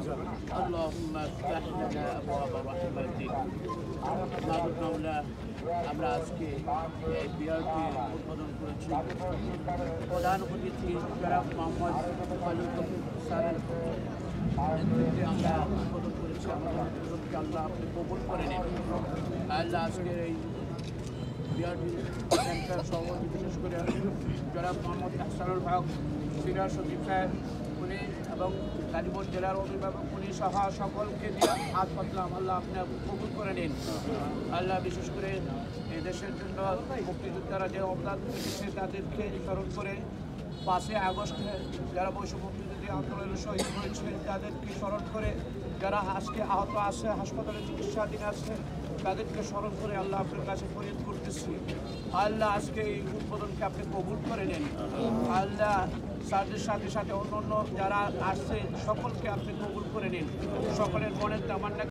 اللهم افتح لنا أبواب رحمتك মাবুদ মাওলা আমরা আজকে এই বিআরটি উদ্বোধন করেছি প্রধান অতিথি জনাব মোহাম্মদ ফালুক স্যারের নেতৃত্বে আমরা উদ্বোধন করেছি আমাদের উদ্বোধনকে আল্লাহ আপনি কবুল করে নিন আল্লাহ আজকের এই বিআরটি সেন্টার সভাপতি বিশেষ করে জনাব মোহাম্মদ আহসানুল হক সিনিয়র সচিব সাহেব উনি এবং গাজীপুর জেলার অভিভাবক উনি সহ সকলকে দিয়ে হাত পাতলাম আল্লাহ আপনি কবুল করে নিন আল্লাহ বিশেষ করে এই দেশের জন্য মুক্তিযোদ্ধারা যে অবদান রেখেছে তাদেরকে স্মরণ করে 5 আগস্টে যারা বৈষম্যবিরোধী আন্দোলনের শহীদ হয়েছে তাদেরকে স্মরণ করে যারা আজকে আহত আছে হাসপাতালে চিকিৎসাধীন আছে তাদেরকে স্মরণ করে আল্লাহ আপনার কাছে ফরিয়াদ করতেছি আল্লাহ আজকে এই উদ্বোধনকে আপনি কবুল করে নেন আল্লাহ স্যারদের সাথে সাথে অন্য যারা আসছে সকলকে আপনি কবুল করে নিন সকলের মনের তামান্না